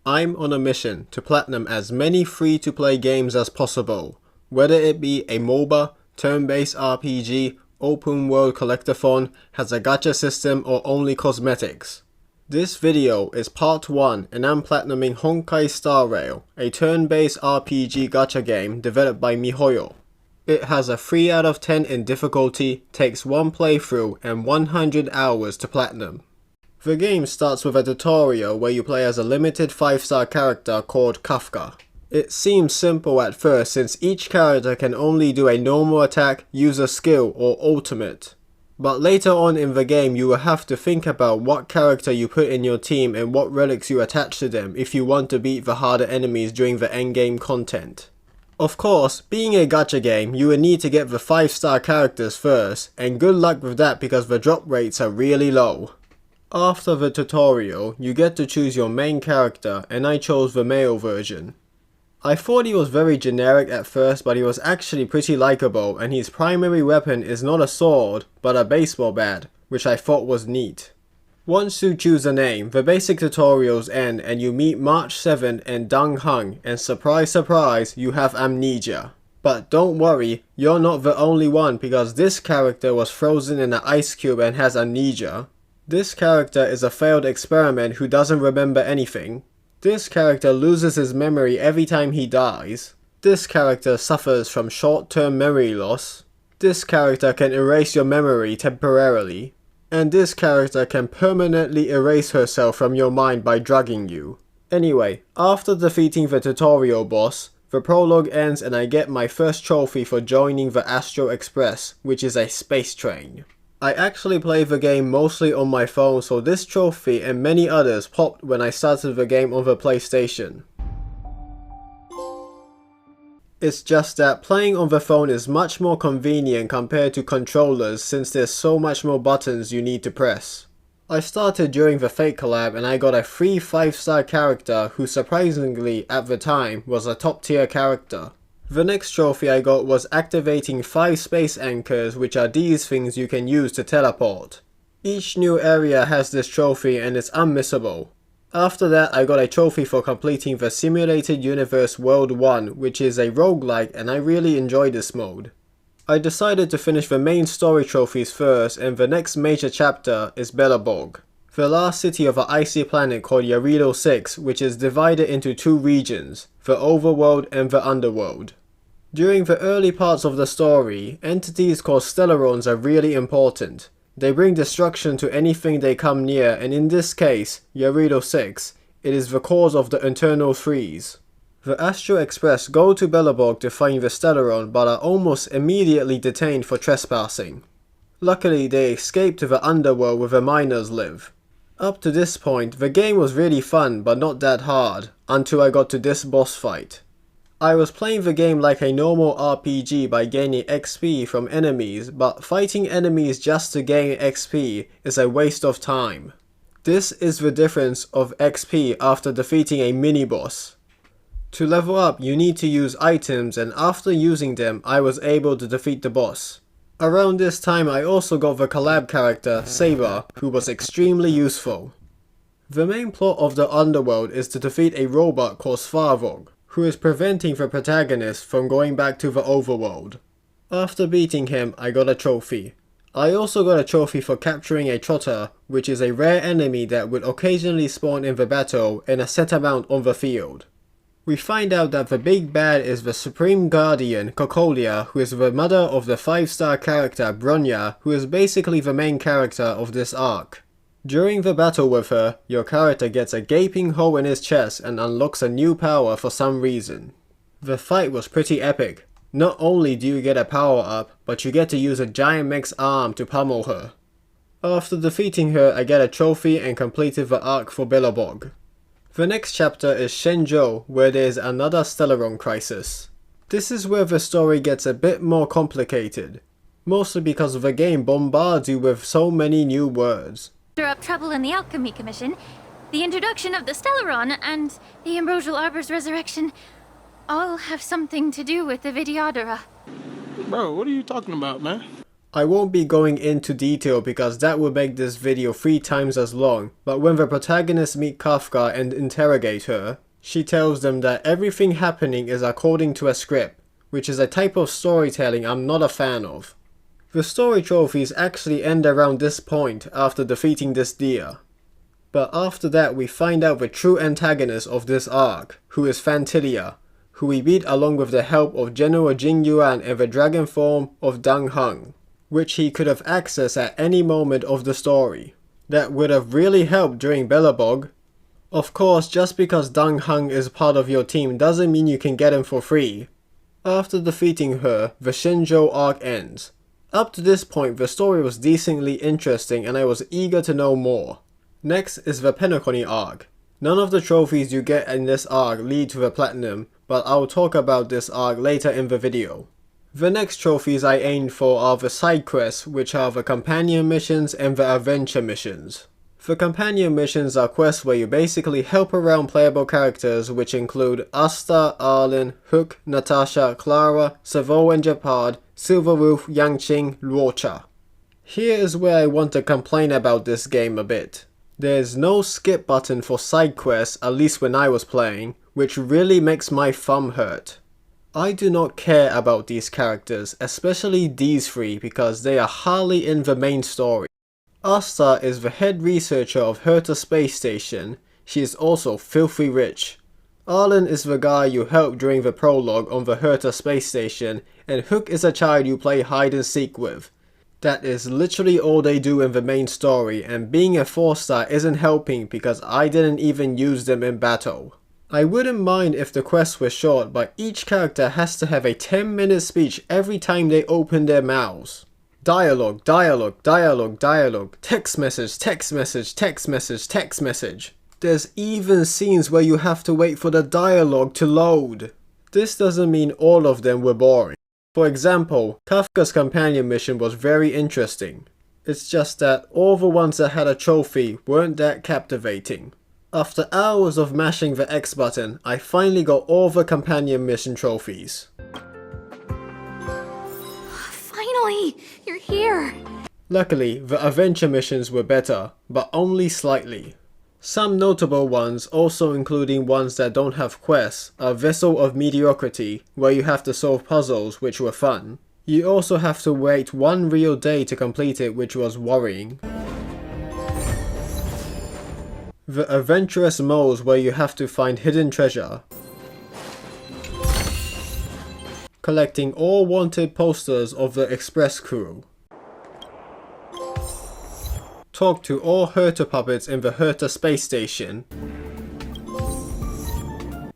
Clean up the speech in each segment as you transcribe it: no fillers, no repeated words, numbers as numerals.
I'm on a mission to platinum as many free-to-play games as possible, whether it be a MOBA, turn-based RPG, open world collectathon, has a gacha system or only cosmetics. This video is part 1 and I'm platinuming Honkai Star Rail, a turn-based RPG gacha game developed by MiHoYo. It has a 3 out of 10 in difficulty, takes 1 playthrough and 100 hours to platinum. The game starts with a tutorial where you play as a limited 5-star character called Kafka. It seems simple at first since each character can only do a normal attack, use a skill or ultimate. But later on in the game you will have to think about what character you put in your team and what relics you attach to them if you want to beat the harder enemies during the endgame content. Of course, being a gacha game, you will need to get the 5-star characters first, and good luck with that because the drop rates are really low. After the tutorial, you get to choose your main character and I chose the male version. I thought he was very generic at first, but he was actually pretty likable and his primary weapon is not a sword, but a baseball bat, which I thought was neat. Once you choose a name, the basic tutorials end and you meet March 7 and Dang Hung, and surprise surprise, you have amnesia. But don't worry, you're not the only one because this character was frozen in an ice cube and has amnesia. This character is a failed experiment who doesn't remember anything. This character loses his memory every time he dies. This character suffers from short-term memory loss. This character can erase your memory temporarily. And this character can permanently erase herself from your mind by drugging you. Anyway, after defeating the tutorial boss, the prologue ends and I get my first trophy for joining the Astro Express, which is a space train. I actually play the game mostly on my phone, so this trophy and many others popped when I started the game on the PlayStation. It's just that playing on the phone is much more convenient compared to controllers since there's so much more buttons you need to press. I started during the Fate collab and I got a free 5-star character who surprisingly at the time was a top tier character. The next trophy I got was activating 5 space anchors, which are these things you can use to teleport. Each new area has this trophy and it's unmissable. After that I got a trophy for completing the Simulated Universe World 1, which is a roguelike and I really enjoy this mode. I decided to finish the main story trophies first and the next major chapter is Belobog, the last city of an icy planet called Yarilo 6, which is divided into 2 regions, the overworld and the underworld. During the early parts of the story, entities called Stellarons are really important. They bring destruction to anything they come near, and in this case, Yarilo 6, it is the cause of the internal freeze. The Astro Express go to Belobog to find the Stellaron but are almost immediately detained for trespassing. Luckily they escape to the underworld where the miners live. Up to this point, the game was really fun but not that hard, until I got to this boss fight. I was playing the game like a normal RPG by gaining XP from enemies, but fighting enemies just to gain XP is a waste of time. This is the difference of XP after defeating a mini-boss. To level up you need to use items and after using them I was able to defeat the boss. Around this time I also got the collab character, Saber, who was extremely useful. The main plot of the underworld is to defeat a robot called Svarvog, who is preventing the protagonist from going back to the overworld. After beating him, I got a trophy. I also got a trophy for capturing a trotter, which is a rare enemy that would occasionally spawn in the battle and a set amount on the field. We find out that the big bad is the Supreme Guardian, Kokolia, who is the mother of the 5-star character Bronya, who is basically the main character of this arc. During the battle with her, your character gets a gaping hole in his chest and unlocks a new power for some reason. The fight was pretty epic. Not only do you get a power up, but you get to use a giant mech's arm to pummel her. After defeating her, I get a trophy and completed the arc for Belobog. The next chapter is Shenzhou, where there is another Stellaron crisis. This is where the story gets a bit more complicated, mostly because the game bombards you with so many new words. Up trouble in the Alchemy Commission, the introduction of the Stellaron, and the Ambrosial Arbor's resurrection all have something to do with the Vidyadhara. Bro, what are you talking about, man? I won't be going into detail because that would make this video 3 times as long, but when the protagonists meet Kafka and interrogate her, she tells them that everything happening is according to a script, which is a type of storytelling I'm not a fan of. The story trophies actually end around this point after defeating this deer. But after that we find out the true antagonist of this arc, who is Fantilia, who we beat along with the help of General Jing Yuan and the dragon form of Deng Heng, which he could have accessed at any moment of the story. That would have really helped during Belobog. Of course, just because Deng Heng is part of your team doesn't mean you can get him for free. After defeating her, the Shinjo arc ends. Up to this point the story was decently interesting and I was eager to know more. Next is the Penacony arc. None of the trophies you get in this arc lead to the platinum, but I'll talk about this arc later in the video. The next trophies I aimed for are the side quests, which are the companion missions and the adventure missions. The companion missions are quests where you basically help around playable characters which include Asta, Arlen, Hook, Natasha, Clara, Savo and Japard, Silverwolf, Yangqing, Luocha. Here is where I want to complain about this game a bit. There's no skip button for side quests, at least when I was playing, which really makes my thumb hurt. I do not care about these characters, especially these 3 because they are hardly in the main story. Asta is the head researcher of Herta Space Station. She is also filthy rich. Arlen is the guy you help during the prologue on the Herta Space Station, and Hook is a child you play hide and seek with. That is literally all they do in the main story, and being a 4-star isn't helping because I didn't even use them in battle. I wouldn't mind if the quests were short, but each character has to have a 10-minute speech every time they open their mouths. Dialogue, dialogue, dialogue, dialogue, text message, text message, text message, text message. There's even scenes where you have to wait for the dialogue to load. This doesn't mean all of them were boring. For example, Kafka's companion mission was very interesting. It's just that all the ones that had a trophy weren't that captivating. After hours of mashing the X button, I finally got all the companion mission trophies. Finally! You're here! Luckily, the adventure missions were better, but only slightly. Some notable ones, also including ones that don't have quests, are Vessel of Mediocrity, where you have to solve puzzles, which were fun. You also have to wait 1 real day to complete it, which was worrying. The Adventurous Moles, where you have to find hidden treasure. Collecting all wanted posters of the Express crew. Talk to all Herta puppets in the Herta Space Station.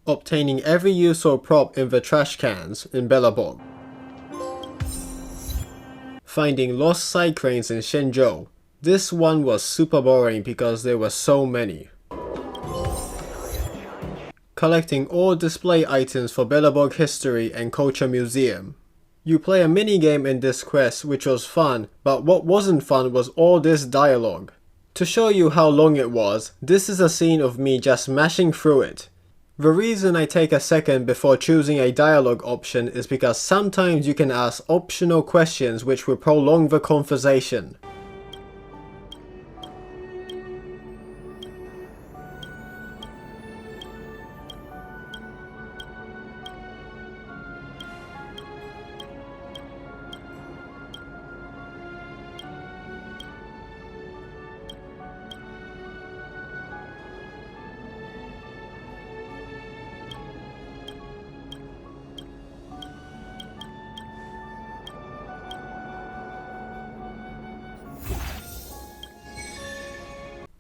Obtaining every useful prop in the trash cans in Belobog. Finding lost side cranes in Shenzhou. This one was super boring because there were so many. Collecting all display items for Belobog History and Culture Museum. You play a minigame in this quest which was fun, but what wasn't fun was all this dialogue. To show you how long it was, this is a scene of me just mashing through it. The reason I take a second before choosing a dialogue option is because sometimes you can ask optional questions which will prolong the conversation.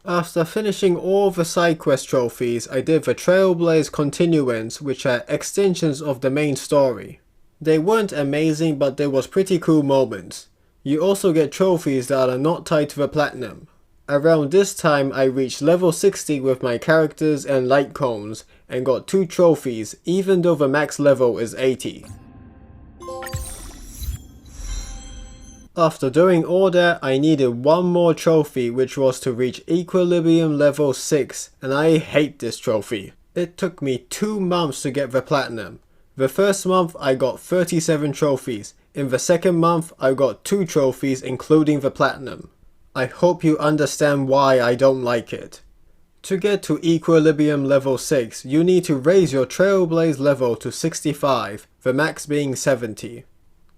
After finishing all the side quest trophies, I did the Trailblaze Continuance, which are extensions of the main story. They weren't amazing, but there was pretty cool moments. You also get trophies that are not tied to the platinum. Around this time I reached level 60 with my characters and light cones, and got 2 trophies even though the max level is 80. After doing all that, I needed one more trophy, which was to reach Equilibrium level 6, and I hate this trophy. It took me 2 months to get the platinum. The first month I got 37 trophies, In the second month, I got 2 trophies including the platinum. I hope you understand why I don't like it. To get to Equilibrium level 6, you need to raise your Trailblaze level to 65, the max being 70.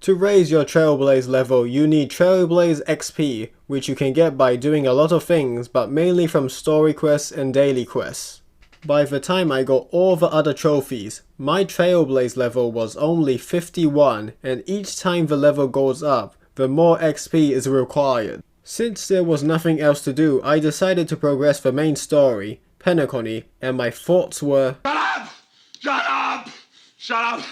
To raise your Trailblaze level, you need Trailblaze XP, which you can get by doing a lot of things, but mainly from story quests and daily quests. By the time I got all the other trophies, my Trailblaze level was only 51, and each time the level goes up, the more XP is required. Since there was nothing else to do, I decided to progress the main story, Penacony, and my thoughts were, Shut up! Shut up! Shut up!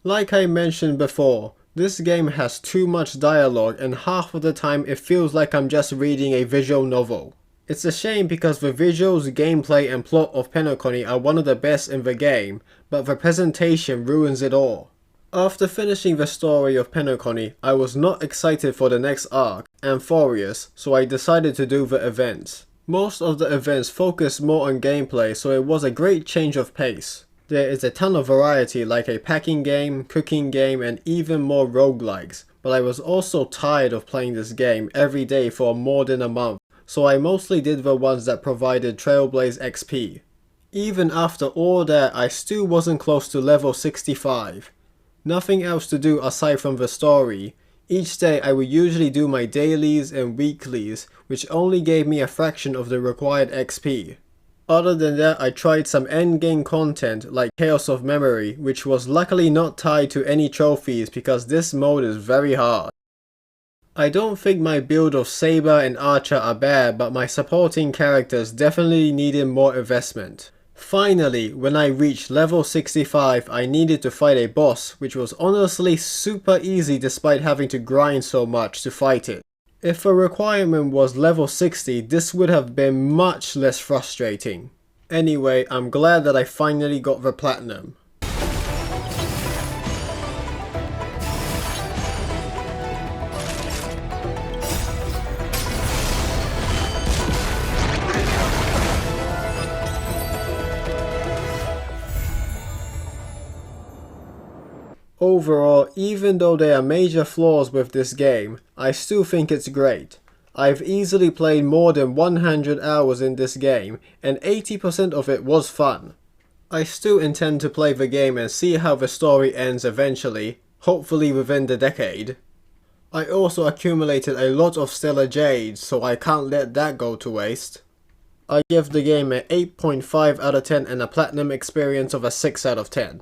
like I mentioned before, this game has too much dialogue and half of the time it feels like I'm just reading a visual novel. It's a shame because the visuals, gameplay and plot of Penacony are one of the best in the game, but the presentation ruins it all. After finishing the story of Penacony, I was not excited for the next arc, Amphorius, so I decided to do the events. Most of the events focused more on gameplay, so it was a great change of pace. There is a ton of variety like a packing game, cooking game and even more roguelikes, but I was also tired of playing this game every day for more than a month, so I mostly did the ones that provided Trailblaze XP. Even after all that, I still wasn't close to level 65. Nothing else to do aside from the story. Each day I would usually do my dailies and weeklies, which only gave me a fraction of the required XP. Other than that, I tried some endgame content like Chaos of Memory, which was luckily not tied to any trophies because this mode is very hard. I don't think my build of Saber and Archer are bad, but my supporting characters definitely needed more investment. Finally, when I reached level 65, I needed to fight a boss, which was honestly super easy despite having to grind so much to fight it. If a requirement was level 60, this would have been much less frustrating. Anyway, I'm glad that I finally got the platinum. Overall, even though there are major flaws with this game, I still think it's great. I've easily played more than 100 hours in this game, and 80% of it was fun. I still intend to play the game and see how the story ends eventually, hopefully within the decade. I also accumulated a lot of Stellar Jades, so I can't let that go to waste. I give the game an 8.5 out of 10 and a platinum experience of a 6 out of 10.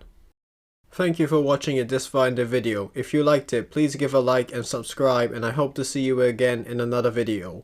Thank you for watching it this far in the video. If you liked it, please give a like and subscribe, and I hope to see you again in another video.